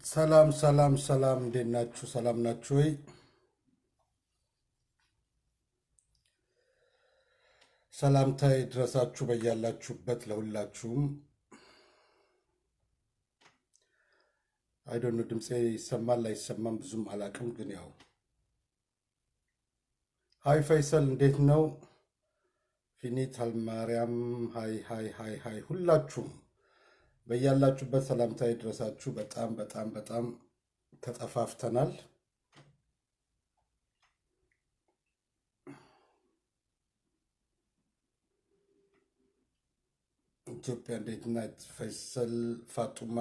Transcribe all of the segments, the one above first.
ሰላም ሰላም ሰላም፣ እንዴት ናችሁ? ሰላም ናችሁ ወይ? ሰላምታ ይድረሳችሁ በያላችሁበት ለሁላችሁም። አይዶን ድምፄ ይሰማል አይሰማም ብዙም አላቅም፣ ግን ያው ሃይ ፈይሰል እንዴት ነው? ፊኒት አልማርያም ሃይ ሃይ ሃይ ሃይ፣ ሁላችሁም በያላችሁበት ሰላምታ ይድረሳችሁ። በጣም በጣም በጣም ተጠፋፍተናል። ኢትዮጵያ እንዴት ናት? ፈይሰል ፋጡማ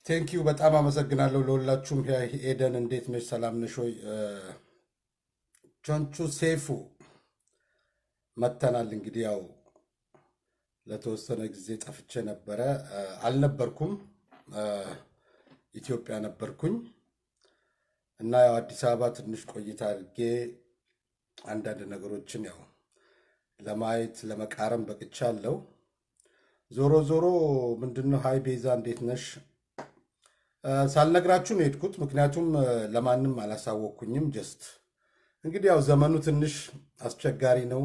ቴንኪዩ፣ በጣም አመሰግናለሁ ለሁላችሁም። ኤደን እንዴት ነሽ? ሰላም ነሽ ወይ? ቾንቹ ሴፉ መተናል። እንግዲህ ያው ለተወሰነ ጊዜ ጠፍቼ ነበረ። አልነበርኩም፣ ኢትዮጵያ ነበርኩኝ እና ያው አዲስ አበባ ትንሽ ቆይታ አድርጌ አንዳንድ ነገሮችን ያው ለማየት ለመቃረም በቅቻለሁ። ዞሮ ዞሮ ምንድነው፣ ሃይ ቤዛ እንዴት ነሽ? ሳልነግራችሁ ነው የሄድኩት፣ ምክንያቱም ለማንም አላሳወቅኩኝም። ጀስት እንግዲህ ያው ዘመኑ ትንሽ አስቸጋሪ ነው።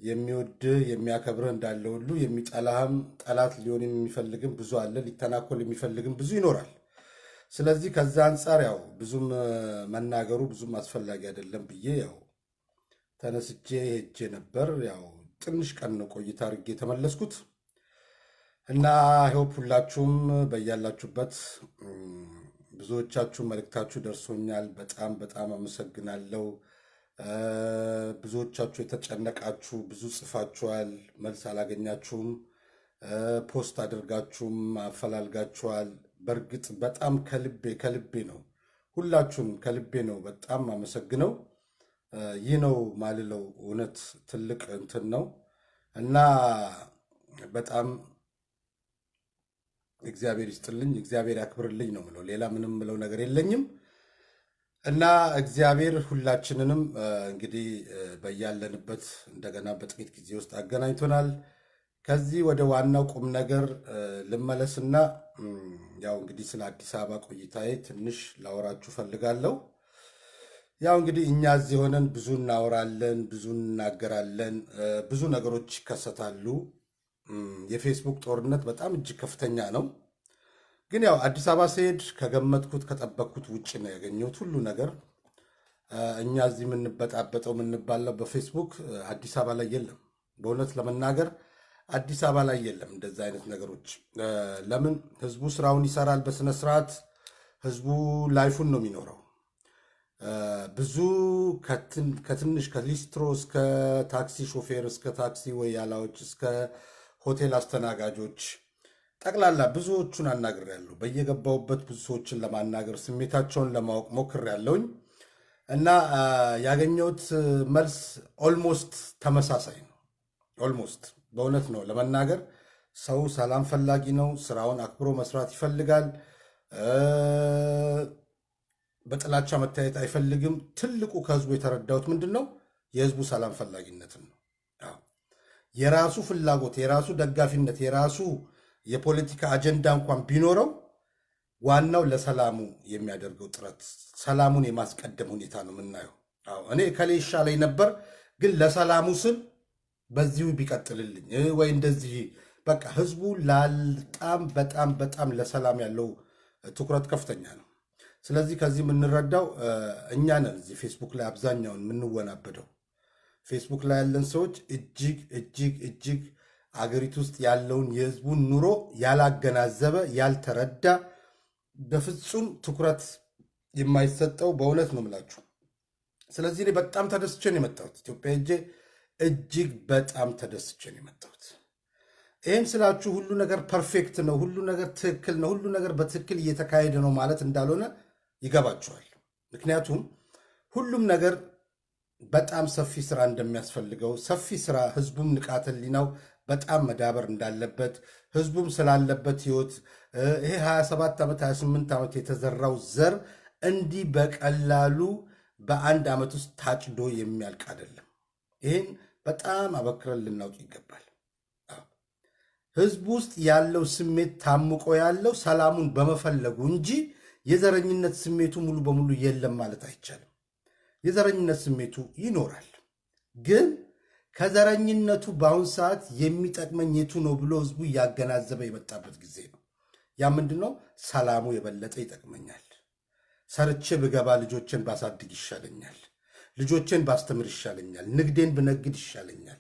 የሚወድህ የሚያከብርህ እንዳለ ሁሉ የሚጠላህም ጠላት ሊሆን የሚፈልግም ብዙ አለ፣ ሊተናኮል የሚፈልግም ብዙ ይኖራል። ስለዚህ ከዛ አንጻር ያው ብዙም መናገሩ ብዙም አስፈላጊ አይደለም ብዬ ያው ተነስቼ ሄጄ ነበር። ያው ትንሽ ቀን ነው ቆይታ አድርጌ የተመለስኩት እና ሆፕ ሁላችሁም በያላችሁበት ብዙዎቻችሁ መልእክታችሁ ደርሶኛል። በጣም በጣም አመሰግናለሁ። ብዙዎቻችሁ የተጨነቃችሁ ብዙ ጽፋችኋል፣ መልስ አላገኛችሁም። ፖስት አድርጋችሁም አፈላልጋችኋል። በእርግጥ በጣም ከልቤ ከልቤ ነው፣ ሁላችሁም ከልቤ ነው በጣም አመሰግነው። ይህ ነው ማልለው እውነት ትልቅ እንትን ነው እና በጣም እግዚአብሔር ይስጥልኝ፣ እግዚአብሔር ያክብርልኝ ነው ምለው። ሌላ ምንም ምለው ነገር የለኝም እና እግዚአብሔር ሁላችንንም እንግዲህ በያለንበት እንደገና በጥቂት ጊዜ ውስጥ አገናኝቶናል። ከዚህ ወደ ዋናው ቁም ነገር ልመለስና ያው እንግዲህ ስለ አዲስ አበባ ቆይታዬ ትንሽ ላወራችሁ ፈልጋለሁ። ያው እንግዲህ እኛ እዚህ ሆነን ብዙ እናወራለን፣ ብዙ እናገራለን፣ ብዙ ነገሮች ይከሰታሉ። የፌስቡክ ጦርነት በጣም እጅግ ከፍተኛ ነው። ግን ያው አዲስ አበባ ስሄድ ከገመትኩት ከጠበቅኩት ውጭ ነው ያገኘሁት ሁሉ ነገር። እኛ እዚህ የምንበጣበጠው የምንባለው በፌስቡክ አዲስ አበባ ላይ የለም። በእውነት ለመናገር አዲስ አበባ ላይ የለም እንደዛ አይነት ነገሮች። ለምን? ህዝቡ ስራውን ይሰራል በስነስርዓት። ህዝቡ ላይፉን ነው የሚኖረው። ብዙ ከትንሽ ከሊስትሮ እስከ ታክሲ ሾፌር እስከ ታክሲ ወያላዎች እስከ ሆቴል አስተናጋጆች ጠቅላላ ብዙዎቹን አናግሬያለሁ። በየገባሁበት ብዙ ሰዎችን ለማናገር ስሜታቸውን ለማወቅ ሞክሬያለሁኝ እና ያገኘሁት መልስ ኦልሞስት ተመሳሳይ ነው። ኦልሞስት በእውነት ነው ለመናገር ሰው ሰላም ፈላጊ ነው። ስራውን አክብሮ መስራት ይፈልጋል። በጥላቻ መታየት አይፈልግም። ትልቁ ከህዝቡ የተረዳሁት ምንድን ነው? የህዝቡ ሰላም ፈላጊነትን ነው። የራሱ ፍላጎት፣ የራሱ ደጋፊነት፣ የራሱ የፖለቲካ አጀንዳ እንኳን ቢኖረው ዋናው ለሰላሙ የሚያደርገው ጥረት፣ ሰላሙን የማስቀደም ሁኔታ ነው የምናየው። እኔ ከሌ ይሻለኝ ነበር፣ ግን ለሰላሙ ስል በዚሁ ቢቀጥልልኝ ወይ እንደዚህ በቃ ህዝቡ በጣም በጣም በጣም ለሰላም ያለው ትኩረት ከፍተኛ ነው። ስለዚህ ከዚህ የምንረዳው እኛ ነን። እዚህ ፌስቡክ ላይ አብዛኛውን የምንወናበደው ፌስቡክ ላይ ያለን ሰዎች እጅግ እጅግ እጅግ አገሪቱ ውስጥ ያለውን የህዝቡን ኑሮ ያላገናዘበ ያልተረዳ፣ በፍጹም ትኩረት የማይሰጠው በእውነት ነው የምላችሁ። ስለዚህ እኔ በጣም ተደስቼ ነው የመጣሁት ኢትዮጵያ ሄጄ፣ እጅግ በጣም ተደስቼ ነው የመጣሁት። ይህን ስላችሁ ሁሉ ነገር ፐርፌክት ነው፣ ሁሉ ነገር ትክክል ነው፣ ሁሉ ነገር በትክክል እየተካሄደ ነው ማለት እንዳልሆነ ይገባችኋል። ምክንያቱም ሁሉም ነገር በጣም ሰፊ ስራ እንደሚያስፈልገው፣ ሰፊ ስራ፣ ህዝቡም ንቃተ ህሊናው በጣም መዳበር እንዳለበት፣ ህዝቡም ስላለበት ህይወት ይሄ 27 ዓመት 28 ዓመት የተዘራው ዘር እንዲህ በቀላሉ በአንድ ዓመት ውስጥ ታጭዶ የሚያልቅ አይደለም። ይህን በጣም አበክረን ልናውቅ ይገባል። ህዝብ ውስጥ ያለው ስሜት ታምቆ ያለው ሰላሙን በመፈለጉ እንጂ የዘረኝነት ስሜቱ ሙሉ በሙሉ የለም ማለት አይቻልም። የዘረኝነት ስሜቱ ይኖራል። ግን ከዘረኝነቱ በአሁን ሰዓት የሚጠቅመኝ የቱ ነው ብሎ ህዝቡ እያገናዘበ የመጣበት ጊዜ ነው። ያ ምንድን ነው? ሰላሙ የበለጠ ይጠቅመኛል፣ ሰርቼ ብገባ ልጆችን ባሳድግ ይሻለኛል፣ ልጆችን ባስተምር ይሻለኛል፣ ንግዴን ብነግድ ይሻለኛል።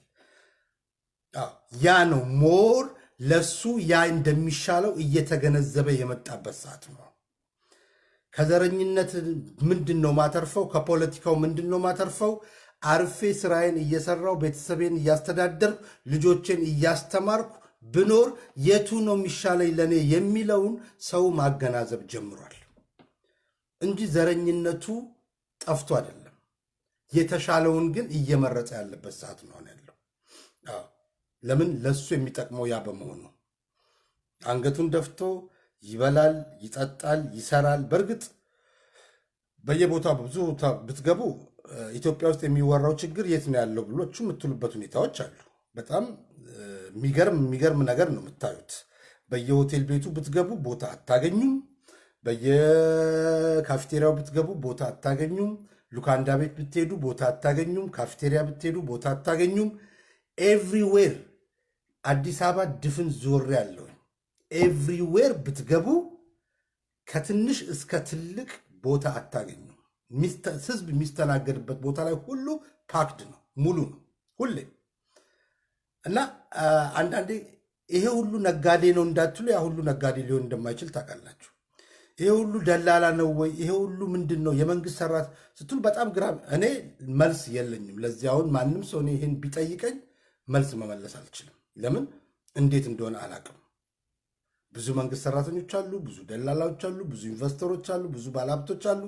ያ ነው ሞር ለሱ ያ እንደሚሻለው እየተገነዘበ የመጣበት ሰዓት ነው። ከዘረኝነት ምንድን ነው ማተርፈው? ከፖለቲካው ምንድን ነው ማተርፈው? አርፌ ስራዬን እየሰራው ቤተሰቤን እያስተዳደርኩ ልጆቼን እያስተማርኩ ብኖር የቱ ነው የሚሻለኝ ለእኔ የሚለውን ሰው ማገናዘብ ጀምሯል እንጂ ዘረኝነቱ ጠፍቶ አይደለም። የተሻለውን ግን እየመረጠ ያለበት ሰዓት ነው ያለው። ለምን? ለሱ የሚጠቅመው ያ በመሆኑ አንገቱን ደፍቶ ይበላል፣ ይጠጣል፣ ይሰራል። በእርግጥ በየቦታው ብዙ ብትገቡ ኢትዮጵያ ውስጥ የሚወራው ችግር የት ነው ያለው ብሎቹ የምትሉበት ሁኔታዎች አሉ። በጣም የሚገርም ነገር ነው የምታዩት። በየሆቴል ቤቱ ብትገቡ ቦታ አታገኙም። በየካፌቴሪያው ብትገቡ ቦታ አታገኙም። ሉካንዳ ቤት ብትሄዱ ቦታ አታገኙም። ካፌቴሪያ ብትሄዱ ቦታ አታገኙም። ኤቭሪዌር አዲስ አበባ ድፍን ዞር ያለው ኤቭሪዌር ብትገቡ ከትንሽ እስከ ትልቅ ቦታ አታገኙም። ህዝብ የሚስተናገድበት ቦታ ላይ ሁሉ ፓክድ ነው፣ ሙሉ ነው ሁሌ። እና አንዳንዴ ይሄ ሁሉ ነጋዴ ነው እንዳትሉ፣ ያ ሁሉ ነጋዴ ሊሆን እንደማይችል ታውቃላችሁ። ይሄ ሁሉ ደላላ ነው ወይ? ይሄ ሁሉ ምንድን ነው? የመንግስት ሰራት ስትሉ በጣም ግራ። እኔ መልስ የለኝም ለዚህ። አሁን ማንም ሰው ይሄን ቢጠይቀኝ መልስ መመለስ አልችልም። ለምን? እንዴት እንደሆነ አላውቅም። ብዙ መንግስት ሰራተኞች አሉ፣ ብዙ ደላላዎች አሉ፣ ብዙ ኢንቨስተሮች አሉ፣ ብዙ ባለሀብቶች አሉ።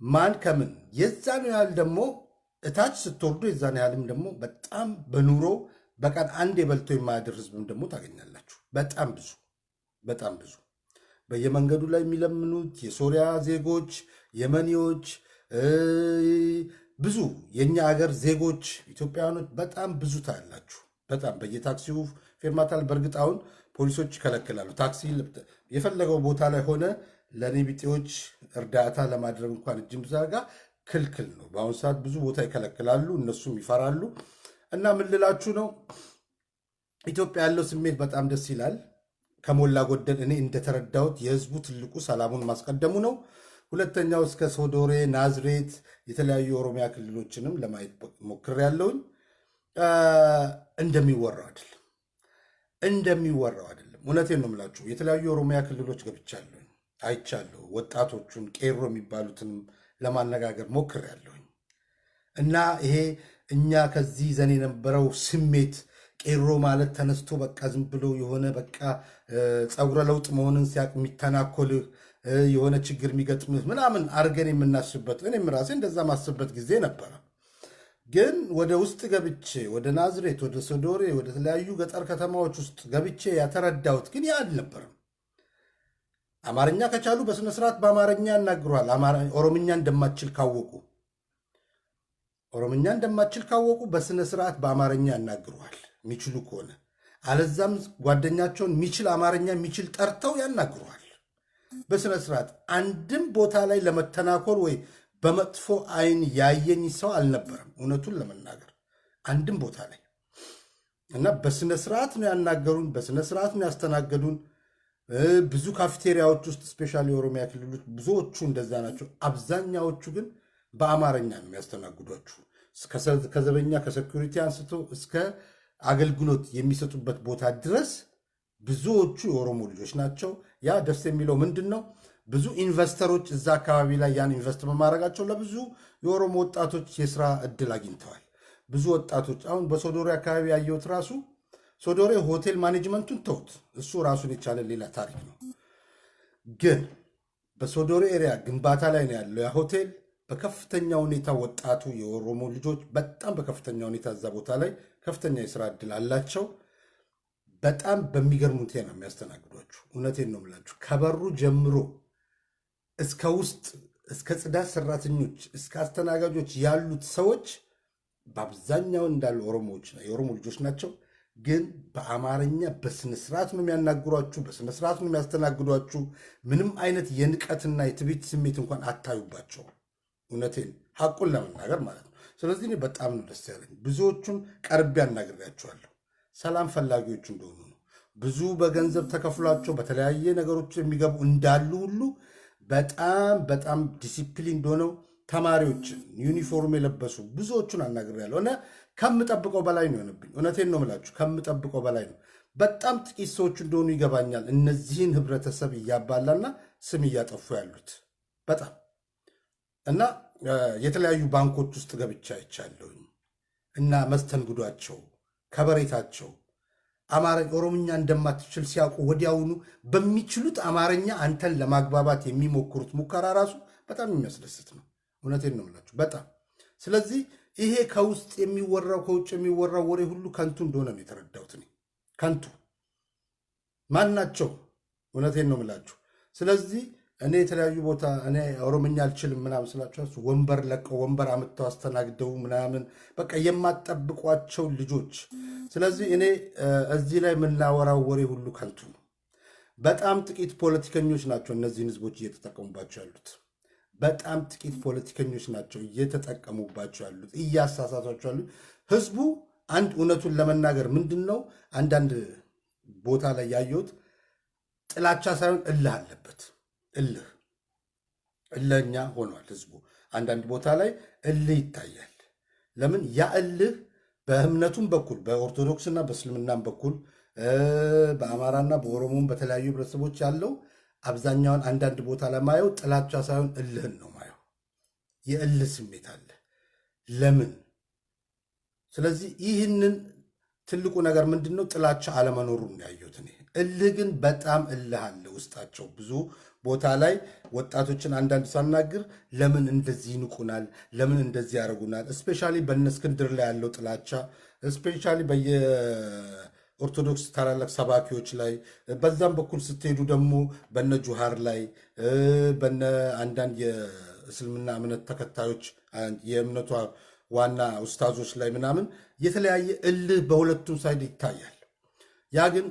ማን ከምን የዛን ያህል ደግሞ እታች ስትወርዱ የዛን ያህልም ደግሞ በጣም በኑሮ በቀን አንድ የበልቶ የማያድር ህዝብም ደግሞ ታገኛላችሁ። በጣም ብዙ በየመንገዱ ላይ የሚለምኑት የሶሪያ ዜጎች፣ የመኒዎች፣ ብዙ የእኛ ሀገር ዜጎች ኢትዮጵያውያኖች በጣም ብዙ ታያላችሁ። በጣም በየታክሲው ፌርማታል። በእርግጥ አሁን ፖሊሶች ይከለክላሉ። ታክሲ የፈለገው ቦታ ላይ ሆነ ለኔ ቢጤዎች እርዳታ ለማድረግ እንኳን እጅም ዛጋ ክልክል ነው። በአሁኑ ሰዓት ብዙ ቦታ ይከለክላሉ፣ እነሱም ይፈራሉ። እና ምን ልላችሁ ነው፣ ኢትዮጵያ ያለው ስሜት በጣም ደስ ይላል። ከሞላ ጎደል እኔ እንደተረዳሁት የህዝቡ ትልቁ ሰላሙን ማስቀደሙ ነው። ሁለተኛው እስከ ሶዶሬ፣ ናዝሬት የተለያዩ የኦሮሚያ ክልሎችንም ለማየት ሞክሬያለሁኝ። እንደሚወራው አይደለም። እውነቴን ነው የምላችሁ። የተለያዩ የኦሮሚያ ክልሎች ገብቻለሁ፣ አይቻለሁ። ወጣቶቹን ቄሮ የሚባሉትንም ለማነጋገር ሞክሬያለሁኝ። እና ይሄ እኛ ከዚህ ይዘን የነበረው ስሜት ቄሮ ማለት ተነስቶ በቃ ዝም ብሎ የሆነ በቃ ፀጉረ ለውጥ መሆንን ሲያቅ የሚተናኮልህ የሆነ ችግር የሚገጥምህ ምናምን አድርገን የምናስብበት፣ እኔም ራሴ እንደዛ ማስብበት ጊዜ ነበረ። ግን ወደ ውስጥ ገብቼ ወደ ናዝሬት፣ ወደ ሶዶሬ፣ ወደ ተለያዩ ገጠር ከተማዎች ውስጥ ገብቼ ያተረዳሁት ግን ያ አልነበረም። አማርኛ ከቻሉ በስነስርዓት በአማርኛ ያናግሯል። ኦሮምኛ እንደማችል ካወቁ በስነስርዓት በአማርኛ ያናግሯል የሚችሉ ከሆነ። አለዛም ጓደኛቸውን የሚችል አማርኛ የሚችል ጠርተው ያናግሯል በስነስርዓት። አንድም ቦታ ላይ ለመተናኮል ወይ በመጥፎ አይን ያየኝ ሰው አልነበረም፣ እውነቱን ለመናገር አንድም ቦታ ላይ። እና በስነስርዓት ነው ያናገሩን፣ በስነስርዓት ነው ያስተናገዱን። ብዙ ካፌቴሪያዎች ውስጥ ስፔሻሊ የኦሮሚያ ክልሎች ብዙዎቹ እንደዛ ናቸው። አብዛኛዎቹ ግን በአማርኛ ነው የሚያስተናግዷችሁ። ከዘበኛ ከሴኩሪቲ አንስቶ እስከ አገልግሎት የሚሰጡበት ቦታ ድረስ ብዙዎቹ የኦሮሞ ልጆች ናቸው። ያ ደስ የሚለው ምንድን ነው? ብዙ ኢንቨስተሮች እዛ አካባቢ ላይ ያን ኢንቨስት በማድረጋቸው ለብዙ የኦሮሞ ወጣቶች የስራ እድል አግኝተዋል። ብዙ ወጣቶች አሁን በሶዶሬ አካባቢ ያየሁት ራሱ ሶዶሬ ሆቴል ማኔጅመንቱን ተውት፣ እሱ ራሱን የቻለ ሌላ ታሪክ ነው። ግን በሶዶሬ ኤሪያ ግንባታ ላይ ነው ያለው ያ ሆቴል። በከፍተኛ ሁኔታ ወጣቱ የኦሮሞ ልጆች በጣም በከፍተኛ ሁኔታ እዛ ቦታ ላይ ከፍተኛ የስራ እድል አላቸው። በጣም በሚገርም ሁኔታ ነው የሚያስተናግዷችሁ። እውነቴን ነው የምላችሁ። ከበሩ ጀምሮ እስከ ውስጥ እስከ ጽዳት ሰራተኞች እስከ አስተናጋጆች ያሉት ሰዎች በአብዛኛው እንዳሉ ኦሮሞዎች የኦሮሞ ልጆች ናቸው። ግን በአማርኛ በስነ ስርዓት ነው የሚያናግሯችሁ፣ በስነ ስርዓት ነው የሚያስተናግዷችሁ። ምንም አይነት የንቀትና የትዕቢት ስሜት እንኳን አታዩባቸው። እውነቴን ሐቁን ለመናገር ማለት ነው። ስለዚህ እኔ በጣም ነው ደስ ያለኝ። ብዙዎቹን ቀርቤ አናግሬያቸዋለሁ። ሰላም ፈላጊዎች እንደሆኑ ነው። ብዙ በገንዘብ ተከፍሏቸው በተለያየ ነገሮች የሚገቡ እንዳሉ ሁሉ በጣም በጣም ዲሲፕሊን እንደሆነው ተማሪዎችን ዩኒፎርም የለበሱ ብዙዎቹን አናግሬያለሁ እና ከምጠብቀው በላይ ነው የሆነብኝ። እውነቴን ነው የምላችሁ፣ ከምጠብቀው በላይ ነው። በጣም ጥቂት ሰዎች እንደሆኑ ይገባኛል። እነዚህን ህብረተሰብ እያባላና ስም እያጠፉ ያሉት በጣም እና የተለያዩ ባንኮች ውስጥ ገብቻ አይቻለሁኝ እና መስተንግዷቸው፣ ከበሬታቸው ኦሮምኛ እንደማትችል ሲያውቁ ወዲያውኑ በሚችሉት አማርኛ አንተን ለማግባባት የሚሞክሩት ሙከራ ራሱ በጣም የሚያስደስት ነው። እውነቴን ነው የምላችሁ በጣም። ስለዚህ ይሄ ከውስጥ የሚወራው ከውጭ የሚወራው ወሬ ሁሉ ከንቱ እንደሆነ ነው የተረዳሁት እኔ። ከንቱ ማናቸው? እውነቴን ነው የምላችሁ። ስለዚህ እኔ የተለያዩ ቦታ እኔ ኦሮምኛ አልችልም ምናምን ስላቸው ወንበር ለቀው ወንበር አምጥተው አስተናግደው ምናምን በቃ የማጠብቋቸው ልጆች። ስለዚህ እኔ እዚህ ላይ የምናወራው ወሬ ሁሉ ከንቱ ነው። በጣም ጥቂት ፖለቲከኞች ናቸው እነዚህን ህዝቦች እየተጠቀሙባቸው ያሉት። በጣም ጥቂት ፖለቲከኞች ናቸው እየተጠቀሙባቸው ያሉት፣ እያሳሳቷቸው ያሉት። ህዝቡ አንድ እውነቱን ለመናገር ምንድን ነው አንዳንድ ቦታ ላይ ያየሁት ጥላቻ ሳይሆን እልህ አለበት። እልህኛ ሆኗል ህዝቡ። አንዳንድ ቦታ ላይ እልህ ይታያል። ለምን ያ እልህ በእምነቱም በኩል በኦርቶዶክስና በእስልምናም በኩል በአማራና በኦሮሞም በተለያዩ ህብረተሰቦች ያለው አብዛኛውን አንዳንድ ቦታ ላይ ማየው ጥላቻ ሳይሆን እልህን ነው ማየው። የእልህ ስሜት አለ። ለምን? ስለዚህ ይህንን ትልቁ ነገር ምንድን ነው? ጥላቻ አለመኖሩን ያየሁት እኔ። እልህ ግን በጣም እልህ አለ ውስጣቸው። ብዙ ቦታ ላይ ወጣቶችን አንዳንድ ሳናግር ለምን እንደዚህ ይንቁናል፣ ለምን እንደዚህ ያደርጉናል። እስፔሻሊ በእነ እስክንድር ላይ ያለው ጥላቻ፣ እስፔሻሊ በየኦርቶዶክስ ታላላቅ ሰባኪዎች ላይ፣ በዛም በኩል ስትሄዱ ደግሞ በነ ጁሃር ላይ፣ በነ አንዳንድ የእስልምና እምነት ተከታዮች የእምነቷ ዋና ኡስታዞች ላይ ምናምን የተለያየ እልህ በሁለቱም ሳይድ ይታያል። ያ ግን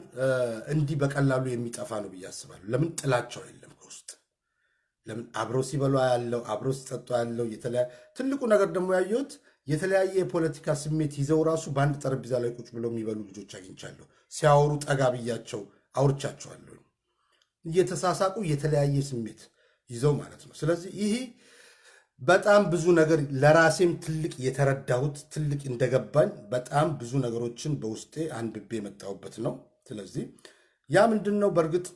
እንዲህ በቀላሉ የሚጠፋ ነው ብዬ አስባለሁ። ለምን? ጥላቻው የለም ከውስጥ። ለምን? አብረው ሲበሉ ያለው አብረው ሲጠጡ ያለው ትልቁ ነገር ደግሞ ያየሁት የተለያየ የፖለቲካ ስሜት ይዘው ራሱ በአንድ ጠረጴዛ ላይ ቁጭ ብለው የሚበሉ ልጆች አግኝቻለሁ። ሲያወሩ ጠጋ ብያቸው አውርቻቸዋለሁ። እየተሳሳቁ የተለያየ ስሜት ይዘው ማለት ነው። ስለዚህ ይሄ በጣም ብዙ ነገር ለራሴም ትልቅ የተረዳሁት ትልቅ እንደገባኝ በጣም ብዙ ነገሮችን በውስጤ አንብቤ የመጣሁበት ነው። ስለዚህ ያ ምንድን ነው በእርግጥ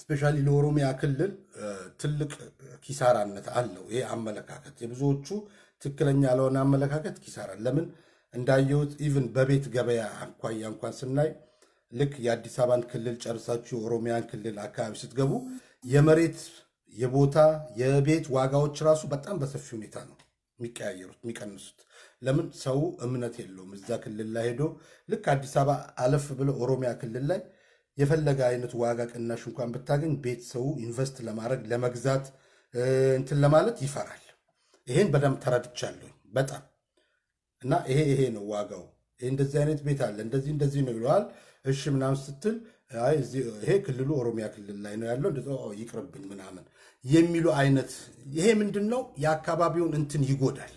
ስፔሻሊ ለኦሮሚያ ክልል ትልቅ ኪሳራነት አለው። ይሄ አመለካከት የብዙዎቹ ትክክለኛ ያልሆነ አመለካከት ኪሳራ። ለምን እንዳየሁት ኢቭን በቤት ገበያ አኳያ እንኳን ስናይ ልክ የአዲስ አበባን ክልል ጨርሳችሁ የኦሮሚያን ክልል አካባቢ ስትገቡ የመሬት የቦታ የቤት ዋጋዎች ራሱ በጣም በሰፊ ሁኔታ ነው የሚቀያየሩት የሚቀንሱት። ለምን? ሰው እምነት የለውም። እዛ ክልል ላይ ሄዶ ልክ አዲስ አበባ አለፍ ብሎ ኦሮሚያ ክልል ላይ የፈለገ አይነት ዋጋ ቅናሽ እንኳን ብታገኝ ቤት ሰው ኢንቨስት ለማድረግ ለመግዛት እንትን ለማለት ይፈራል። ይሄን በደንብ ተረድቻለሁ በጣም እና ይሄ ነው ዋጋው፣ ይሄ እንደዚህ አይነት ቤት አለ እንደዚህ ነው ይለዋል። እሺ ምናምን ስትል ይሄ ክልሉ ኦሮሚያ ክልል ላይ ነው ያለው ይቅርብኝ ምናምን የሚሉ አይነት ይሄ ምንድን ነው የአካባቢውን እንትን ይጎዳል።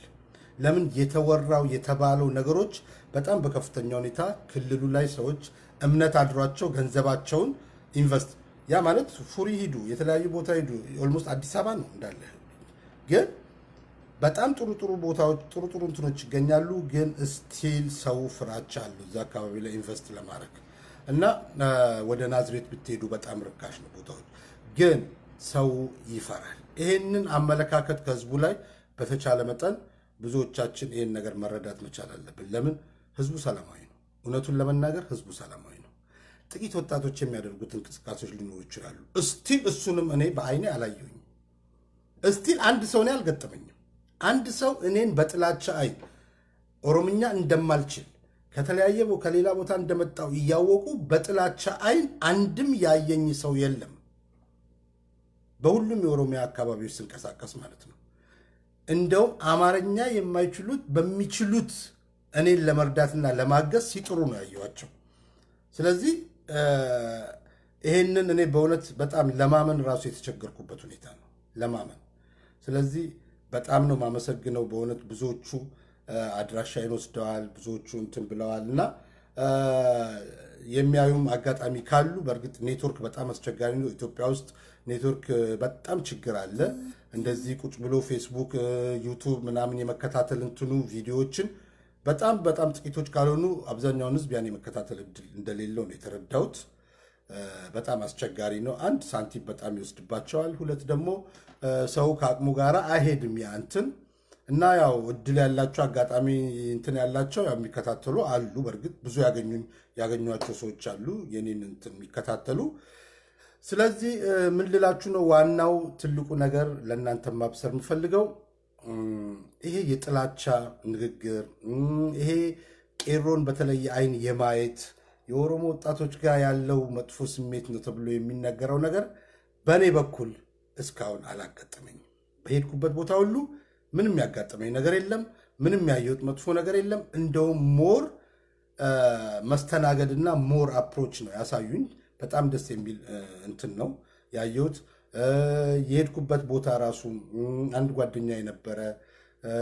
ለምን? የተወራው የተባለው ነገሮች በጣም በከፍተኛ ሁኔታ ክልሉ ላይ ሰዎች እምነት አድሯቸው ገንዘባቸውን ኢንቨስት ያ ማለት ፉሪ ሂዱ፣ የተለያዩ ቦታ ሂዱ። ኦልሞስት አዲስ አበባ ነው እንዳለ። ግን በጣም ጥሩ ቦታዎች ጥሩ እንትኖች ይገኛሉ። ግን ስቲል ሰው ፍራቻ አለው እዛ አካባቢ ላይ ኢንቨስት ለማድረግ እና ወደ ናዝሬት ብትሄዱ በጣም ርካሽ ነው ቦታዎች፣ ግን ሰው ይፈራል። ይሄንን አመለካከት ከህዝቡ ላይ በተቻለ መጠን ብዙዎቻችን ይሄን ነገር መረዳት መቻል አለብን። ለምን? ህዝቡ ሰላማዊ ነው። እውነቱን ለመናገር ህዝቡ ሰላማዊ ነው። ጥቂት ወጣቶች የሚያደርጉት እንቅስቃሴዎች ሊኖሩ ይችላሉ። እስቲል እሱንም እኔ በአይኔ አላየሁኝም። እስቲል አንድ ሰው እኔ አልገጠመኝም። አንድ ሰው እኔን በጥላቻ አይን ኦሮምኛ እንደማልችል ከተለያየ ከሌላ ቦታ እንደመጣው እያወቁ በጥላቻ አይን አንድም ያየኝ ሰው የለም። በሁሉም የኦሮሚያ አካባቢዎች ስንቀሳቀስ ማለት ነው። እንደውም አማርኛ የማይችሉት በሚችሉት እኔን ለመርዳትና ለማገዝ ሲጥሩ ነው ያየኋቸው። ስለዚህ ይሄንን እኔ በእውነት በጣም ለማመን ራሱ የተቸገርኩበት ሁኔታ ነው ለማመን። ስለዚህ በጣም ነው ማመሰግነው በእውነት ብዙዎቹ አድራሻዬን ወስደዋል፣ ብዙዎቹ እንትን ብለዋል እና የሚያዩም አጋጣሚ ካሉ በእርግጥ ኔትወርክ በጣም አስቸጋሪ ነው። ኢትዮጵያ ውስጥ ኔትወርክ በጣም ችግር አለ። እንደዚህ ቁጭ ብሎ ፌስቡክ፣ ዩቱብ ምናምን የመከታተል እንትኑ ቪዲዮዎችን በጣም በጣም ጥቂቶች ካልሆኑ አብዛኛውን ህዝብ ያን የመከታተል እድል እንደሌለው ነው የተረዳሁት። በጣም አስቸጋሪ ነው። አንድ ሳንቲም በጣም ይወስድባቸዋል፣ ሁለት ደግሞ ሰው ከአቅሙ ጋር አይሄድም ያ እንትን እና ያው እድል ያላቸው አጋጣሚ እንትን ያላቸው የሚከታተሉ አሉ። በእርግጥ ብዙ ያገኟቸው ሰዎች አሉ የኔን እንትን የሚከታተሉ። ስለዚህ ምን ልላችሁ ነው፣ ዋናው ትልቁ ነገር ለእናንተ ማብሰር የምፈልገው ይሄ የጥላቻ ንግግር፣ ይሄ ቄሮን በተለየ አይን የማየት የኦሮሞ ወጣቶች ጋር ያለው መጥፎ ስሜት ነው ተብሎ የሚነገረው ነገር በእኔ በኩል እስካሁን አላጋጠመኝም። በሄድኩበት ቦታ ሁሉ ምንም ያጋጠመኝ ነገር የለም። ምንም ያየሁት መጥፎ ነገር የለም። እንደውም ሞር መስተናገድና ሞር አፕሮች ነው ያሳዩኝ። በጣም ደስ የሚል እንትን ነው ያየሁት። የሄድኩበት ቦታ ራሱ አንድ ጓደኛ የነበረ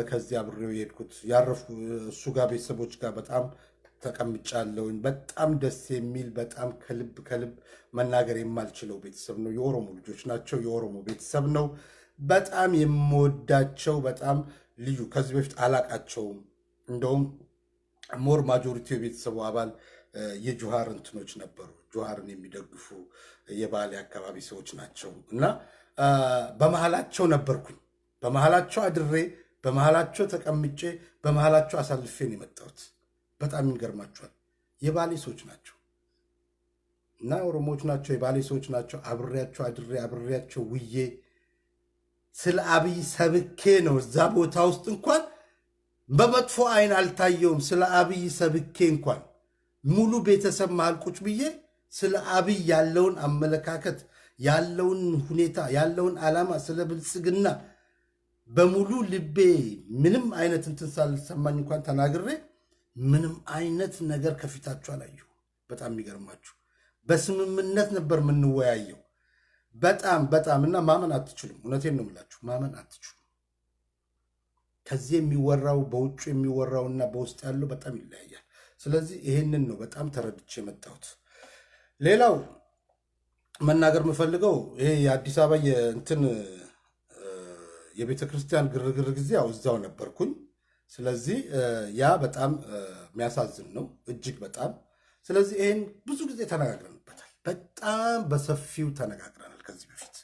ከዚህ አብሬው የሄድኩት ያረፍኩ እሱ ጋር ቤተሰቦች ጋር በጣም ተቀምጫለሁኝ። በጣም ደስ የሚል በጣም ከልብ ከልብ መናገር የማልችለው ቤተሰብ ነው። የኦሮሞ ልጆች ናቸው። የኦሮሞ ቤተሰብ ነው። በጣም የምወዳቸው በጣም ልዩ። ከዚህ በፊት አላቃቸውም። እንደውም ሞር ማጆሪቲ የቤተሰቡ አባል የጆሃር እንትኖች ነበሩ። ጆሃርን የሚደግፉ የባሌ አካባቢ ሰዎች ናቸው እና በመሃላቸው ነበርኩኝ። በመሃላቸው አድሬ፣ በመሃላቸው ተቀምጬ፣ በመሃላቸው አሳልፌን የመጣሁት። በጣም ይገርማቸዋል። የባሌ ሰዎች ናቸው እና ኦሮሞዎች ናቸው። የባሌ ሰዎች ናቸው። አብሬያቸው አድሬ አብሬያቸው ውዬ ስለ አብይ ሰብኬ ነው እዛ ቦታ ውስጥ እንኳን በመጥፎ አይን አልታየውም። ስለ አብይ ሰብኬ እንኳን ሙሉ ቤተሰብ መሃል ቁጭ ብዬ ስለ አብይ ያለውን አመለካከት ያለውን ሁኔታ ያለውን ዓላማ ስለ ብልጽግና በሙሉ ልቤ ምንም አይነት እንትን ሳልሰማኝ እንኳን ተናግሬ ምንም አይነት ነገር ከፊታችሁ አላየሁ። በጣም የሚገርማችሁ በስምምነት ነበር የምንወያየው። በጣም በጣም እና ማመን አትችሉም። እውነቴን ነው የምላችሁ፣ ማመን አትችሉም። ከዚህ የሚወራው በውጭ የሚወራውና በውስጥ ያለው በጣም ይለያያል። ስለዚህ ይሄንን ነው በጣም ተረድቼ የመጣሁት። ሌላው መናገር የምፈልገው ይሄ የአዲስ አበባ የእንትን የቤተ ክርስቲያን ግርግር ጊዜ ያው እዛው ነበርኩኝ። ስለዚህ ያ በጣም የሚያሳዝን ነው እጅግ በጣም። ስለዚህ ይሄን ብዙ ጊዜ ተነጋግረንበታል። በጣም በሰፊው ተነጋግረናል። ከዚህ በፊት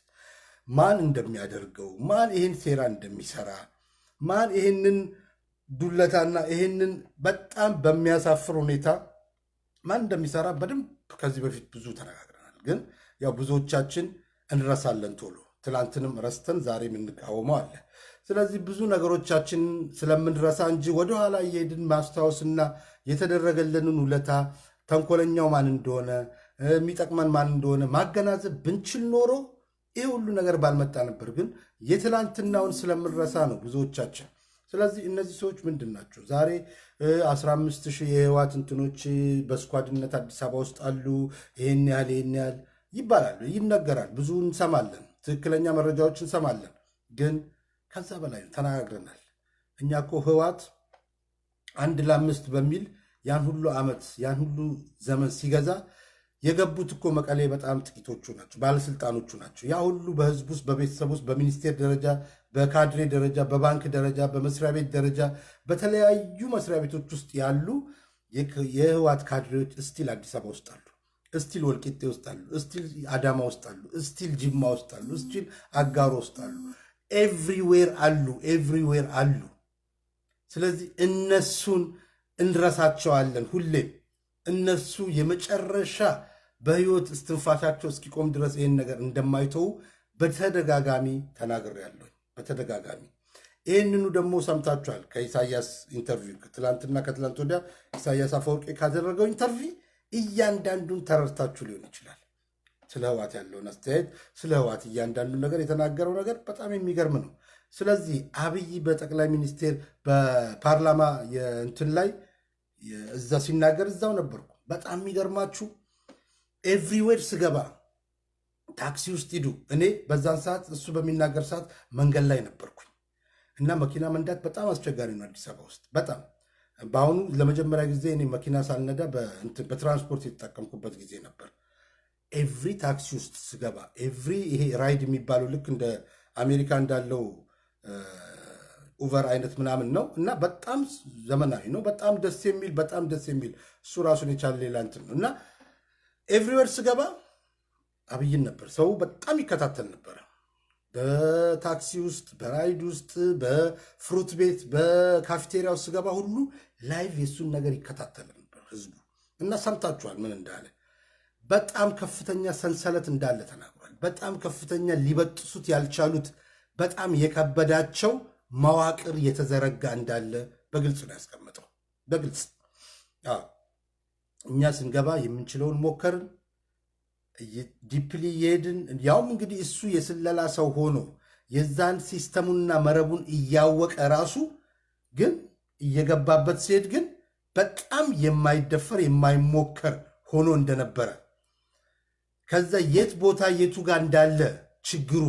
ማን እንደሚያደርገው፣ ማን ይሄን ሴራ እንደሚሰራ፣ ማን ይሄንን ዱለታና ይሄንን በጣም በሚያሳፍር ሁኔታ ማን እንደሚሰራ በደንብ ከዚህ በፊት ብዙ ተነጋግረናል። ግን ያው ብዙዎቻችን እንረሳለን ቶሎ። ትላንትንም ረስተን ዛሬ የምንቃወመው አለ። ስለዚህ ብዙ ነገሮቻችን ስለምንረሳ እንጂ ወደኋላ እየሄድን ማስታወስና የተደረገልንን ውለታ ተንኮለኛው ማን እንደሆነ የሚጠቅመን ማን እንደሆነ ማገናዘብ ብንችል ኖሮ ይህ ሁሉ ነገር ባልመጣ ነበር። ግን የትላንትናውን ስለምንረሳ ነው ብዙዎቻችን። ስለዚህ እነዚህ ሰዎች ምንድን ናቸው? ዛሬ 15,000 የህዋት እንትኖች በስኳድነት አዲስ አበባ ውስጥ አሉ፣ ይህን ያህል ይባላል፣ ይነገራል፣ ብዙ እንሰማለን፣ ትክክለኛ መረጃዎች እንሰማለን። ግን ከዛ በላይ ተነጋግረናል። እኛ እኮ ህዋት 1 ለ5 በሚል ያን ሁሉ ዓመት ያን ሁሉ ዘመን ሲገዛ የገቡት እኮ መቀሌ በጣም ጥቂቶቹ ናቸው፣ ባለስልጣኖቹ ናቸው። ያ ሁሉ በህዝብ ውስጥ በቤተሰብ ውስጥ በሚኒስቴር ደረጃ በካድሬ ደረጃ በባንክ ደረጃ በመስሪያ ቤት ደረጃ በተለያዩ መስሪያ ቤቶች ውስጥ ያሉ የህዋት ካድሬዎች እስቲል አዲስ አበባ ውስጥ አሉ፣ እስቲል ወልቂጤ ውስጥ አሉ፣ እስቲል አዳማ ውስጥ አሉ፣ እስቲል ጅማ ውስጥ አሉ፣ እስቲል አጋሮ ውስጥ አሉ። ኤቭሪዌር አሉ። ስለዚህ እነሱን እንረሳቸዋለን ሁሌም። እነሱ የመጨረሻ በህይወት እስትንፋሻቸው እስኪቆም ድረስ ይህን ነገር እንደማይተዉ በተደጋጋሚ ተናግሬያለሁ። በተደጋጋሚ ይህንኑ ደግሞ ሰምታችኋል። ከኢሳያስ ኢንተርቪው ትላንትና ከትላንት ወዲያ ኢሳያስ አፈወርቂ ካደረገው ኢንተርቪው እያንዳንዱን ተረድታችሁ ሊሆን ይችላል። ስለ ህዋት ያለውን አስተያየት፣ ስለ ህዋት እያንዳንዱን ነገር የተናገረው ነገር በጣም የሚገርም ነው። ስለዚህ አብይ በጠቅላይ ሚኒስቴር በፓርላማ የእንትን ላይ እዛ ሲናገር እዛው ነበርኩ። በጣም የሚገርማችሁ ኤቭሪዌር ስገባ ታክሲ ውስጥ ሂዱ፣ እኔ በዛን ሰዓት እሱ በሚናገር ሰዓት መንገድ ላይ ነበርኩኝ እና መኪና መንዳት በጣም አስቸጋሪ ነው አዲስ አበባ ውስጥ በጣም። በአሁኑ ለመጀመሪያ ጊዜ እኔ መኪና ሳልነዳ በትራንስፖርት የተጠቀምኩበት ጊዜ ነበር። ኤቭሪ ታክሲ ውስጥ ስገባ ኤቭሪ ይሄ ራይድ የሚባለው ልክ እንደ አሜሪካ እንዳለው ኡቨር አይነት ምናምን ነው እና በጣም ዘመናዊ ነው። በጣም ደስ የሚል እሱ ራሱን የቻለ ሌላ እንትን ነው እና ኤቭሪዌር ስገባ አብይን ነበር ሰው በጣም ይከታተል ነበረ። በታክሲ ውስጥ፣ በራይድ ውስጥ፣ በፍሩት ቤት፣ በካፌቴሪያው ስገባ ሁሉ ላይቭ የሱን ነገር ይከታተል ነበር ህዝቡ እና ሰምታችኋል ምን እንዳለ። በጣም ከፍተኛ ሰንሰለት እንዳለ ተናግሯል። በጣም ከፍተኛ ሊበጥሱት ያልቻሉት በጣም የከበዳቸው መዋቅር የተዘረጋ እንዳለ በግልጽ ነው ያስቀመጠው። በግልጽ እኛ ስንገባ የምንችለውን ሞከርን፣ ዲፕሊ የሄድን። ያውም እንግዲህ እሱ የስለላ ሰው ሆኖ የዛን ሲስተሙንና መረቡን እያወቀ ራሱ ግን እየገባበት ሲሄድ ግን በጣም የማይደፈር የማይሞከር ሆኖ እንደነበረ ከዛ የት ቦታ የቱ ጋር እንዳለ ችግሩ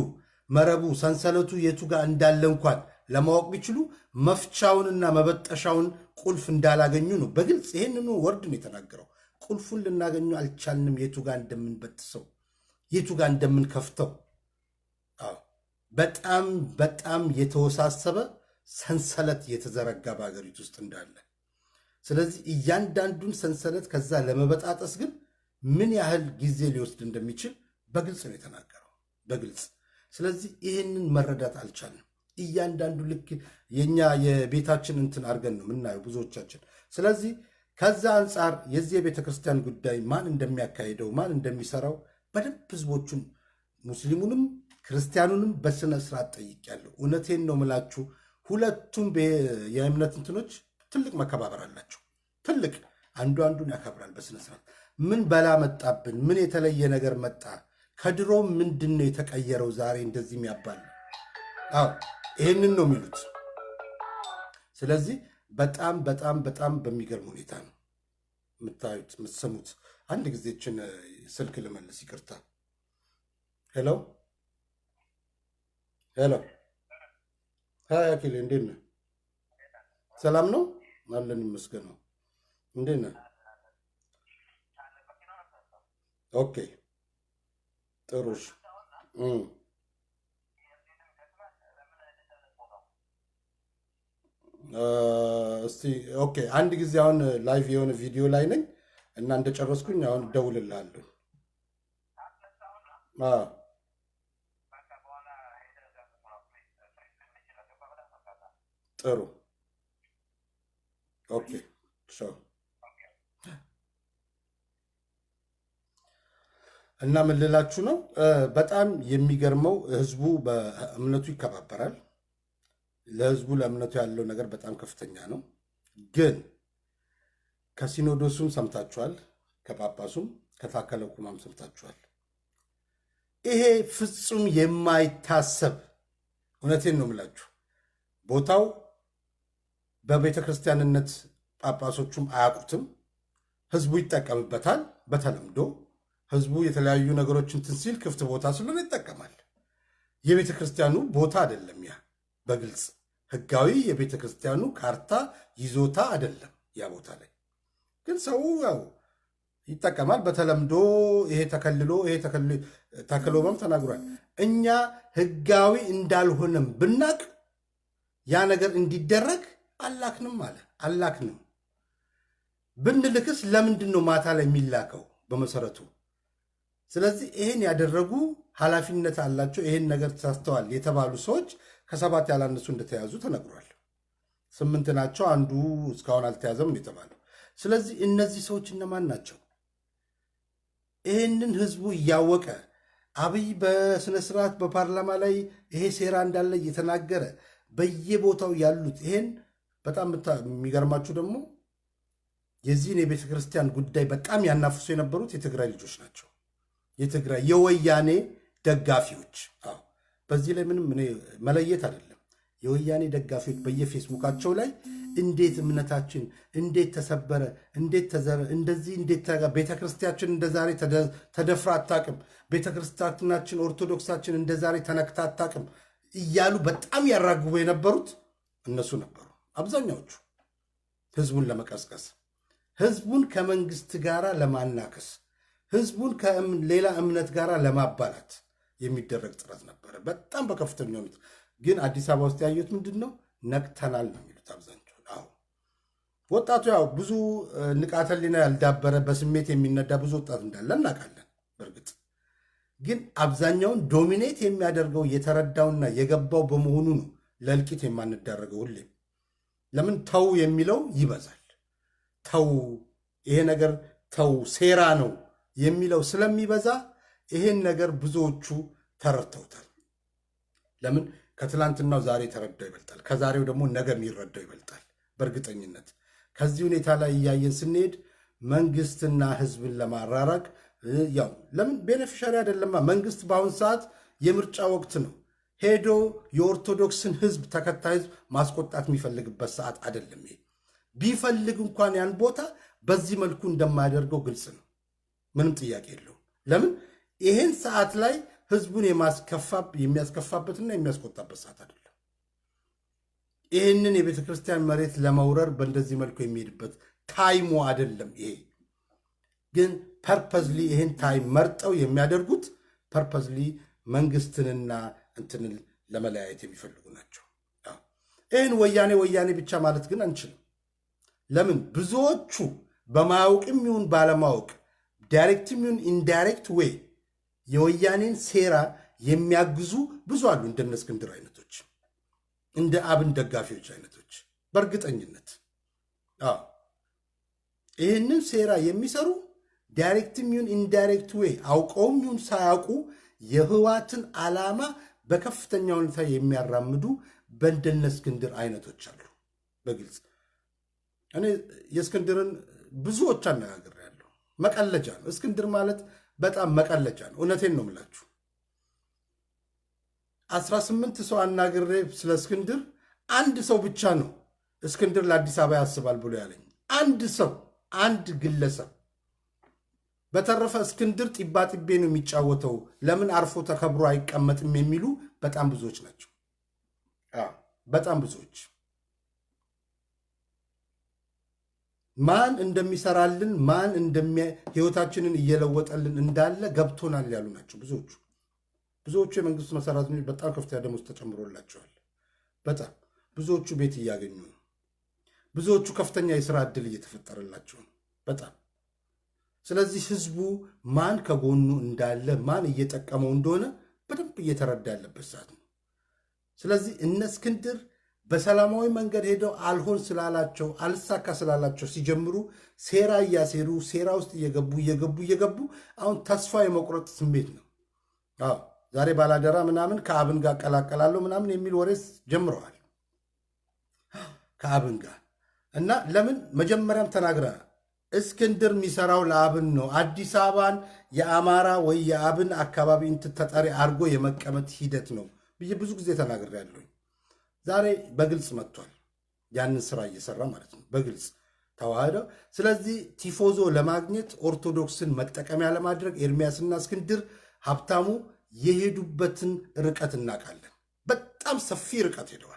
መረቡ ሰንሰለቱ የቱ ጋር እንዳለ እንኳን ለማወቅ ቢችሉ መፍቻውንና መበጠሻውን ቁልፍ እንዳላገኙ ነው በግልጽ ይህንኑ ወርድ ነው የተናገረው። ቁልፉን ልናገኙ አልቻልንም፣ የቱ ጋር እንደምንበጥሰው የቱ ጋር እንደምንከፍተው። በጣም በጣም የተወሳሰበ ሰንሰለት የተዘረጋ በሀገሪቱ ውስጥ እንዳለ። ስለዚህ እያንዳንዱን ሰንሰለት ከዛ ለመበጣጠስ ግን ምን ያህል ጊዜ ሊወስድ እንደሚችል በግልጽ ነው የተናገረው፣ በግልጽ። ስለዚህ ይህንን መረዳት አልቻልንም። እያንዳንዱ ልክ የኛ የቤታችን እንትን አድርገን ነው የምናየው ብዙዎቻችን። ስለዚህ ከዛ አንጻር የዚህ የቤተ ክርስቲያን ጉዳይ ማን እንደሚያካሂደው ማን እንደሚሰራው በደንብ ህዝቦቹን ሙስሊሙንም ክርስቲያኑንም በስነ ስርዓት ጠይቄያለሁ። እውነቴን ነው ምላችሁ። ሁለቱም የእምነት እንትኖች ትልቅ መከባበር አላቸው። ትልቅ አንዱ አንዱን ያከብራል በስነ ስርዓት። ምን በላ መጣብን? ምን የተለየ ነገር መጣ? ከድሮም ምንድን ነው የተቀየረው ዛሬ እንደዚህ የሚያባል? ይህንን ነው የሚሉት። ስለዚህ በጣም በጣም በጣም በሚገርም ሁኔታ ነው የምታዩት የምትሰሙት። አንድ ጊዜችን ስልክ ልመልስ፣ ይቅርታ። ሄሎ ሄሎ፣ ሀይ አኪሌ፣ እንዴት ነህ? ሰላም ነው አለን ይመስገነው። እንዴት ነህ? ኦኬ ጥሩሽ። እስቲ ኦኬ፣ አንድ ጊዜ አሁን ላይቭ የሆነ ቪዲዮ ላይ ነኝ እና እንደጨረስኩኝ አሁን እደውልልሃለሁ። ጥሩ ኦኬ ሻው። እና ምን ልላችሁ ነው፣ በጣም የሚገርመው ህዝቡ በእምነቱ ይከባበራል። ለህዝቡ ለእምነቱ ያለው ነገር በጣም ከፍተኛ ነው። ግን ከሲኖዶሱም ሰምታችኋል፣ ከጳጳሱም ከታከለ ኩማም ሰምታችኋል። ይሄ ፍጹም የማይታሰብ እውነቴን ነው የምላችሁ። ቦታው በቤተ ክርስቲያንነት ጳጳሶቹም አያውቁትም፣ ህዝቡ ይጠቀምበታል። በተለምዶ ህዝቡ የተለያዩ ነገሮችን እንትን ሲል ክፍት ቦታ ስለሆነ ይጠቀማል። የቤተ ክርስቲያኑ ቦታ አይደለም ያ፣ በግልጽ ህጋዊ የቤተ ክርስቲያኑ ካርታ ይዞታ አይደለም ያ ቦታ ላይ። ግን ሰው ያው ይጠቀማል በተለምዶ። ይሄ ተከልሎ ይሄ ተክሎበም ተናግሯል። እኛ ህጋዊ እንዳልሆነም ብናቅ ያ ነገር እንዲደረግ አላክንም አለ። አላክንም ብንልክስ ለምንድን ነው ማታ ላይ የሚላከው በመሰረቱ? ስለዚህ ይሄን ያደረጉ ኃላፊነት አላቸው። ይሄን ነገር ተሳስተዋል የተባሉ ሰዎች ከ7 ያላነሱ እንደተያዙ ተነግሯል። 8 ናቸው፣ አንዱ እስካሁን አልተያዘም የተባለው። ስለዚህ እነዚህ ሰዎች እነማን ናቸው? ይሄንን ህዝቡ እያወቀ አብይ በስነ ስርዓት በፓርላማ ላይ ይሄ ሴራ እንዳለ እየተናገረ በየቦታው ያሉት ይሄን በጣም የሚገርማችሁ ደግሞ የዚህን የቤተ ክርስቲያን ጉዳይ በጣም ያናፍሱ የነበሩት የትግራይ ልጆች ናቸው። የትግራይ የወያኔ ደጋፊዎች። በዚህ ላይ ምንም መለየት አይደለም። የወያኔ ደጋፊዎች በየፌስቡካቸው ላይ እንዴት እምነታችን እንዴት ተሰበረ፣ እንዴት ተዘረ፣ እንደዚህ እንዴት ቤተክርስቲያችን እንደዛሬ ተደፍራ አታቅም፣ ቤተክርስቲያናችን ኦርቶዶክሳችን እንደዛሬ ተነክታ አታቅም እያሉ በጣም ያራግቡ የነበሩት እነሱ ነበሩ። አብዛኛዎቹ ህዝቡን ለመቀስቀስ፣ ህዝቡን ከመንግስት ጋር ለማናከስ፣ ህዝቡን ከሌላ እምነት ጋር ለማባላት የሚደረግ ጥረት ነበረ በጣም በከፍተኛ ሁኔታ። ግን አዲስ አበባ ውስጥ ያዩት ምንድን ነው? ነቅተናል ነው የሚሉት አብዛኛው። አዎ ወጣቱ ያው ብዙ ንቃተ ህሊና ያልዳበረ በስሜት የሚነዳ ብዙ ወጣት እንዳለ እናውቃለን። በእርግጥ ግን አብዛኛውን ዶሚኔት የሚያደርገው የተረዳውና የገባው በመሆኑ ነው ለእልቂት የማንዳረገው። ሁሌም ለምን ተው የሚለው ይበዛል። ተው ይሄ ነገር ተው ሴራ ነው የሚለው ስለሚበዛ ይሄን ነገር ብዙዎቹ ተረድተውታል። ለምን ከትላንትናው ዛሬ ተረዳው ይበልጣል፣ ከዛሬው ደግሞ ነገ የሚረዳው ይበልጣል በእርግጠኝነት። ከዚህ ሁኔታ ላይ እያየን ስንሄድ መንግስትና ህዝብን ለማራራቅ ያው ለምን ቤኔፊሻሪ አይደለማ። መንግስት በአሁን ሰዓት የምርጫ ወቅት ነው። ሄዶ የኦርቶዶክስን ህዝብ ተከታይ ህዝብ ማስቆጣት የሚፈልግበት ሰዓት አይደለም። ይሄ ቢፈልግ እንኳን ያን ቦታ በዚህ መልኩ እንደማያደርገው ግልጽ ነው፣ ምንም ጥያቄ የለውም። ለምን ይሄን ሰዓት ላይ ህዝቡን የሚያስከፋበትና የሚያስቆጣበት ሰዓት አይደለም። ይህንን የቤተ ክርስቲያን መሬት ለመውረር በእንደዚህ መልኩ የሚሄድበት ታይሙ አይደለም። ይሄ ግን ፐርፐዝሊ ይሄን ታይም መርጠው የሚያደርጉት ፐርፐዝሊ መንግስትንና እንትንን ለመለያየት የሚፈልጉ ናቸው። ይህን ወያኔ ብቻ ማለት ግን አንችልም። ለምን ብዙዎቹ በማያውቅም ይሁን ባለማወቅ ዳይሬክትም ይሁን ኢንዳይሬክት ዌይ የወያኔን ሴራ የሚያግዙ ብዙ አሉ። እንደነ እስክንድር አይነቶች፣ እንደ አብን ደጋፊዎች አይነቶች በእርግጠኝነት ይህንን ሴራ የሚሰሩ ዳይሬክትም ይሁን ኢንዳይሬክት ዌይ አውቀውም ይሁን ሳያውቁ የህዋትን ዓላማ በከፍተኛ ሁኔታ የሚያራምዱ በእንደነ እስክንድር አይነቶች አሉ። በግልጽ እኔ የእስክንድርን ብዙዎች አነጋግሬያለሁ። መቀለጃ ነው እስክንድር ማለት፣ በጣም መቀለጃ ነው። እውነቴን ነው የምላችሁ። 18 ሰው አናግሬ ስለ እስክንድር አንድ ሰው ብቻ ነው እስክንድር ለአዲስ አበባ ያስባል ብሎ ያለኝ፣ አንድ ሰው፣ አንድ ግለሰብ። በተረፈ እስክንድር ጢባጢቤ ነው የሚጫወተው፣ ለምን አርፎ ተከብሮ አይቀመጥም የሚሉ በጣም ብዙዎች ናቸው። በጣም ብዙዎች ማን እንደሚሰራልን ማን ህይወታችንን እየለወጠልን እንዳለ ገብቶናል ያሉ ናቸው ብዙዎቹ የመንግስት ሰራተኞች በጣም ከፍተኛ ደሞዝ ተጨምሮላቸዋል። በጣም ብዙዎቹ ቤት እያገኙ ነው። ብዙዎቹ ከፍተኛ የሥራ ዕድል እየተፈጠረላቸው ነው። በጣም ስለዚህ ህዝቡ ማን ከጎኑ እንዳለ ማን እየጠቀመው እንደሆነ በደንብ እየተረዳ ያለበት ሰዓት ነው። ስለዚህ እነ እስክንድር በሰላማዊ መንገድ ሄደው አልሆን ስላላቸው አልሳካ ስላላቸው ሲጀምሩ ሴራ እያሴሩ ሴራ ውስጥ እየገቡ አሁን ተስፋ የመቁረጥ ስሜት ነው። ዛሬ ባላደራ ምናምን ከአብን ጋር ቀላቀላለሁ ምናምን የሚል ወሬስ ጀምረዋል ከአብን ጋር እና ለምን መጀመሪያም ተናግረናል። እስክንድር የሚሰራው ለአብን ነው። አዲስ አበባን የአማራ ወይ የአብን አካባቢ ተጠሪ አድርጎ የመቀመጥ ሂደት ነው ብዬ ብዙ ጊዜ ተናግሬያለሁ። ዛሬ በግልጽ መጥቷል። ያንን ስራ እየሰራ ማለት ነው በግልጽ ተዋህደው። ስለዚህ ቲፎዞ ለማግኘት ኦርቶዶክስን መጠቀሚያ ለማድረግ ኤርሚያስና እስክንድር ሀብታሙ የሄዱበትን ርቀት እናውቃለን። በጣም ሰፊ ርቀት ሄደዋል።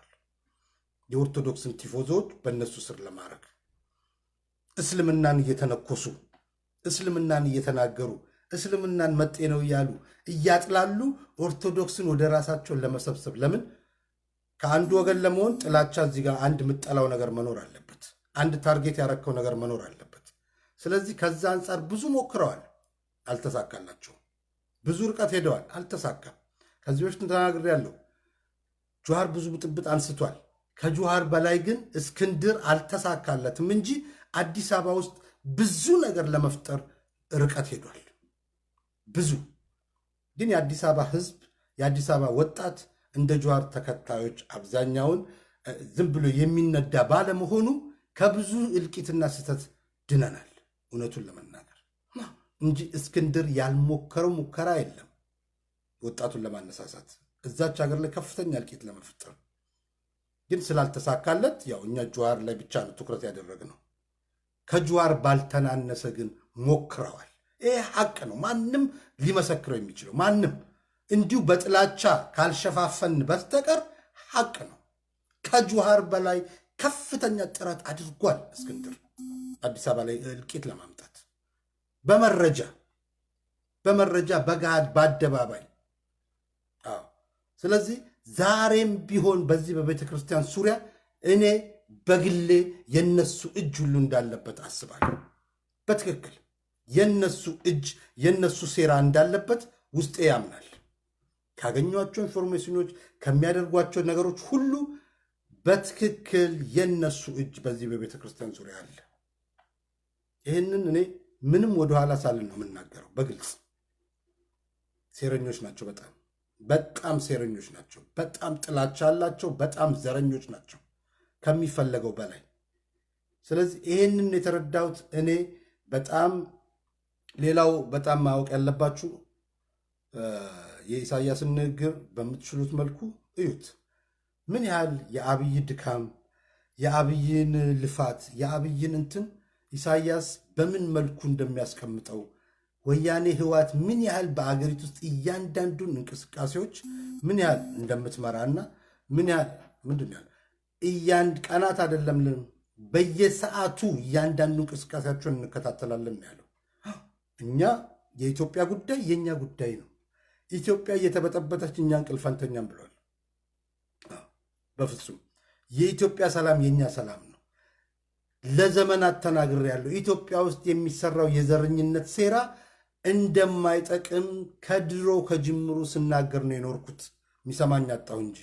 የኦርቶዶክስን ቲፎዞዎች በእነሱ ስር ለማድረግ እስልምናን እየተነኮሱ እስልምናን እየተናገሩ እስልምናን መጤ ነው እያሉ እያጥላሉ ኦርቶዶክስን ወደ ራሳቸውን ለመሰብሰብ ለምን ከአንዱ ወገን ለመሆን ጥላቻ እዚህ ጋር አንድ የምጠላው ነገር መኖር አለበት። አንድ ታርጌት ያረከው ነገር መኖር አለበት። ስለዚህ ከዛ አንጻር ብዙ ሞክረዋል፣ አልተሳካላቸውም። ብዙ ርቀት ሄደዋል፣ አልተሳካም። ከዚህ በፊት ተናግሬያለሁ። ጁሃር ብዙ ብጥብጥ አንስቷል። ከጁሃር በላይ ግን እስክንድር አልተሳካለትም እንጂ አዲስ አበባ ውስጥ ብዙ ነገር ለመፍጠር ርቀት ሄዷል። ብዙ ግን የአዲስ አበባ ህዝብ የአዲስ አበባ ወጣት እንደ ጁሃር ተከታዮች አብዛኛውን ዝም ብሎ የሚነዳ ባለመሆኑ ከብዙ እልቂትና ስህተት ድነናል፣ እውነቱን ለመናገር እንጂ እስክንድር ያልሞከረው ሙከራ የለም። ወጣቱን ለማነሳሳት እዛች ሀገር ላይ ከፍተኛ እልቂት ለመፍጠር ግን ስላልተሳካለት ያው እኛ ጁዋር ላይ ብቻ ነው ትኩረት ያደረግነው። ከጁዋር ባልተናነሰ ግን ሞክረዋል። ይሄ ሐቅ ነው። ማንም ሊመሰክረው የሚችለው ማንም እንዲሁ በጥላቻ ካልሸፋፈን በስተቀር ሐቅ ነው። ከጁዋር በላይ ከፍተኛ ጥረት አድርጓል እስክንድር አዲስ አበባ ላይ እልቂት ለማምጣት በመረጃ በገሃድ በአደባባይ። ስለዚህ ዛሬም ቢሆን በዚህ በቤተ ክርስቲያን ዙሪያ እኔ በግሌ የነሱ እጅ ሁሉ እንዳለበት አስባለሁ። በትክክል የነሱ እጅ የነሱ ሴራ እንዳለበት ውስጤ ያምናል። ካገኟቸው ኢንፎርሜሽኖች ከሚያደርጓቸው ነገሮች ሁሉ በትክክል የነሱ እጅ በዚህ በቤተ ክርስቲያን ዙሪያ አለ። ይህንን እኔ ምንም ወደኋላ ሳልን ነው የምናገረው። በግልጽ ሴረኞች ናቸው። በጣም ሴረኞች ናቸው። በጣም ጥላቻ አላቸው። በጣም ዘረኞች ናቸው ከሚፈለገው በላይ። ስለዚህ ይህንን የተረዳሁት እኔ በጣም ሌላው በጣም ማወቅ ያለባችሁ የኢሳያስን ንግግር በምትችሉት መልኩ እዩት። ምን ያህል የአብይ ድካም፣ የአብይን ልፋት፣ የአብይን እንትን ኢሳያስ በምን መልኩ እንደሚያስቀምጠው ወያኔ ህወሓት ምን ያህል በአገሪቱ ውስጥ እያንዳንዱን እንቅስቃሴዎች ምን ያህል እንደምትመራና ምን ያህል ምንድን ያህል ቀናት አይደለም በየሰዓቱ እያንዳንዱ እንቅስቃሴያቸውን እንከታተላለን ያለው። እኛ የኢትዮጵያ ጉዳይ የኛ ጉዳይ ነው። ኢትዮጵያ እየተበጠበጠች እኛ እንቅልፍ አንተኛም ብሏል። በፍጹም የኢትዮጵያ ሰላም የኛ ሰላም ነው። ለዘመናት ተናግሬያለሁ። ኢትዮጵያ ውስጥ የሚሰራው የዘረኝነት ሴራ እንደማይጠቅም ከድሮ ከጅምሩ ስናገር ነው የኖርኩት። የሚሰማኝ አጣሁ እንጂ።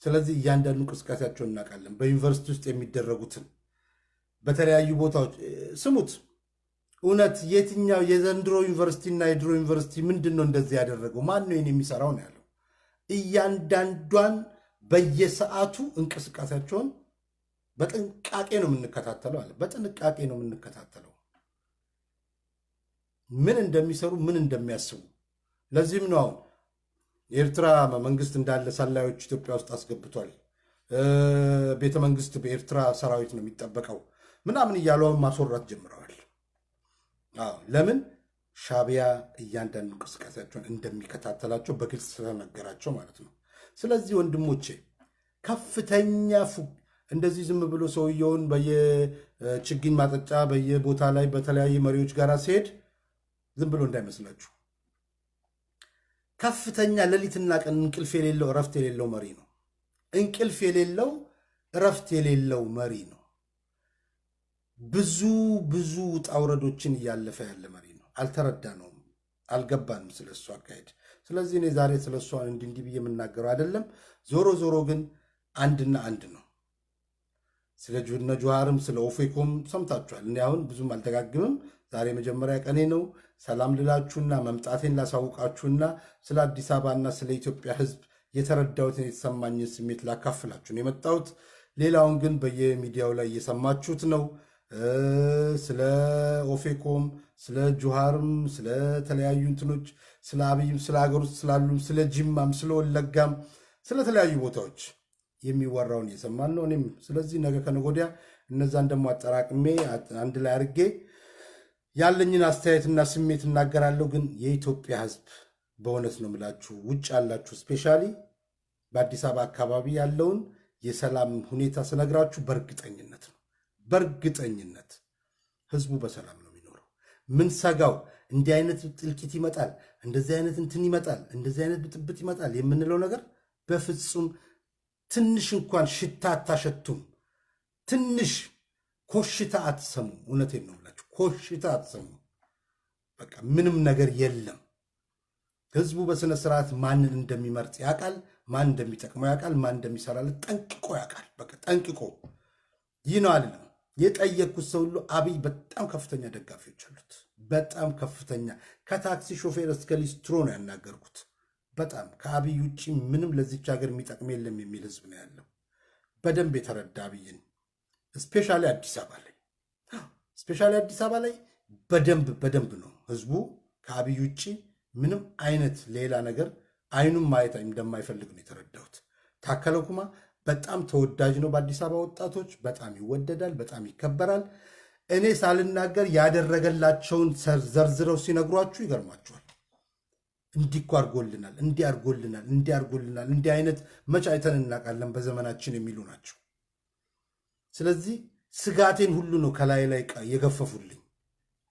ስለዚህ እያንዳንዱ እንቅስቃሴያቸውን እናውቃለን። በዩኒቨርሲቲ ውስጥ የሚደረጉትን በተለያዩ ቦታዎች ስሙት። እውነት የትኛው የዘንድሮ ዩኒቨርሲቲና የድሮ ዩኒቨርሲቲ ምንድን ነው እንደዚህ ያደረገው? ማን ነው ይህን የሚሰራው ነው ያለው። እያንዳንዷን በየሰዓቱ እንቅስቃሴያቸውን በጥንቃቄ ነው የምንከታተለው አለ። በጥንቃቄ ነው የምንከታተለው ምን እንደሚሰሩ ምን እንደሚያስቡ። ለዚህም ነው አሁን የኤርትራ መንግስት እንዳለ ሰላዮች ኢትዮጵያ ውስጥ አስገብቷል። ቤተ መንግስት በኤርትራ ሰራዊት ነው የሚጠበቀው ምናምን እያሉ ማስወራት ጀምረዋል። ለምን? ሻዕቢያ እያንዳንዱ እንቅስቃሴያቸውን እንደሚከታተላቸው በግልጽ ስለነገራቸው ማለት ነው። ስለዚህ ወንድሞቼ ከፍተኛ እንደዚህ ዝም ብሎ ሰውየውን በየችግኝ ማጠጫ በየቦታ ላይ በተለያየ መሪዎች ጋር ሲሄድ ዝም ብሎ እንዳይመስላችሁ። ከፍተኛ ሌሊትና ቀን እንቅልፍ የሌለው እረፍት የሌለው መሪ ነው። እንቅልፍ የሌለው እረፍት የሌለው መሪ ነው። ብዙ ውጣ ውረዶችን እያለፈ ያለ መሪ ነው። አልተረዳነውም፣ አልገባንም ስለሱ አካሄድ። ስለዚህ እኔ ዛሬ ስለሱ እንዲህ ብዬ የምናገረው አይደለም። ዞሮ ግን አንድና አንድ ነው። ስለ ጁዋርም ስለ ኦፌኮም ሰምታችኋል። እኔ አሁን ብዙም አልተጋግምም። ዛሬ መጀመሪያ ቀኔ ነው። ሰላም ልላችሁና መምጣቴን ላሳውቃችሁና ስለ አዲስ አበባና ስለ ኢትዮጵያ ሕዝብ የተረዳሁትን የተሰማኝን ስሜት ላካፍላችሁ ነው የመጣሁት። ሌላውን ግን በየሚዲያው ላይ እየሰማችሁት ነው። ስለ ኦፌኮም ስለ ጁዋርም ስለ ተለያዩ እንትኖች ስለ አብይም ስለ ሀገር ውስጥ ስላሉም ስለ ጅማም ስለ ወለጋም ስለ ተለያዩ ቦታዎች የሚወራውን እየሰማን ነው። እኔም ስለዚህ ነገ ከነገ ወዲያ እነዛን ደግሞ አጠራቅሜ አንድ ላይ አድርጌ ያለኝን አስተያየትና ስሜት እናገራለሁ። ግን የኢትዮጵያ ሕዝብ በእውነት ነው የምላችሁ፣ ውጭ ያላችሁ ስፔሻሊ በአዲስ አበባ አካባቢ ያለውን የሰላም ሁኔታ ስነግራችሁ በእርግጠኝነት ነው። በእርግጠኝነት ሕዝቡ በሰላም ነው የሚኖረው። ምን ሰጋው እንዲህ አይነት ጥልቂት ይመጣል፣ እንደዚህ አይነት እንትን ይመጣል፣ እንደዚህ አይነት ብጥብጥ ይመጣል የምንለው ነገር በፍጹም ትንሽ እንኳን ሽታ አታሸቱም። ትንሽ ኮሽታ አትሰሙም። እውነቴን ነው የምላችሁ፣ ኮሽታ አትሰሙም። በቃ ምንም ነገር የለም። ህዝቡ በስነ ስርዓት ማንን እንደሚመርጥ ያውቃል፣ ማን እንደሚጠቅመው ያውቃል፣ ማን እንደሚሰራለት ጠንቅቆ ያውቃል። በቃ ጠንቅቆ። ይህ ነው አይደለም የጠየቅኩት ሰው ሁሉ አብይ በጣም ከፍተኛ ደጋፊዎች አሉት። በጣም ከፍተኛ ከታክሲ ሾፌር እስከ ሊስትሮ ነው ያናገርኩት። በጣም ከአብይ ውጭ ምንም ለዚች ሀገር የሚጠቅም የለም የሚል ህዝብ ነው ያለው። በደንብ የተረዳ አብይን ስፔሻሊ አዲስ አበባ ላይ በደንብ ነው ህዝቡ ከአብይ ውጭ ምንም አይነት ሌላ ነገር አይኑም ማየት እንደማይፈልግ ነው የተረዳሁት። ታከለ ኩማ በጣም ተወዳጅ ነው። በአዲስ አበባ ወጣቶች በጣም ይወደዳል፣ በጣም ይከበራል። እኔ ሳልናገር ያደረገላቸውን ዘርዝረው ሲነግሯችሁ ይገርማችኋል። እንዲህ እኮ አድርጎልናል፣ እንዲህ አድርጎልናል፣ እንዲህ አድርጎልናል፣ እንዲህ አይነት መች አይተን እናውቃለን በዘመናችን የሚሉ ናቸው። ስለዚህ ስጋቴን ሁሉ ነው ከላይ ላይ የገፈፉልኝ፣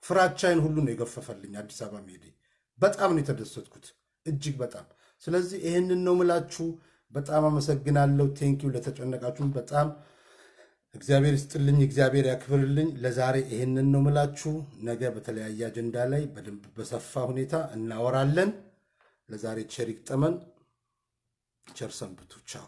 ፍራቻዬን ሁሉ ነው የገፈፈልኝ። አዲስ አበባ መሄዴ በጣም ነው የተደሰትኩት፣ እጅግ በጣም። ስለዚህ ይህንን ነው ምላችሁ። በጣም አመሰግናለሁ። ቴንኪው ለተጨነቃችሁ በጣም እግዚአብሔር ይስጥልኝ፣ እግዚአብሔር ያክብርልኝ። ለዛሬ ይህንን ነው ምላችሁ። ነገ በተለያየ አጀንዳ ላይ በደንብ በሰፋ ሁኔታ እናወራለን። ለዛሬ ቸር ይግጠመን። ቸር ሰንብቱ። ቻው።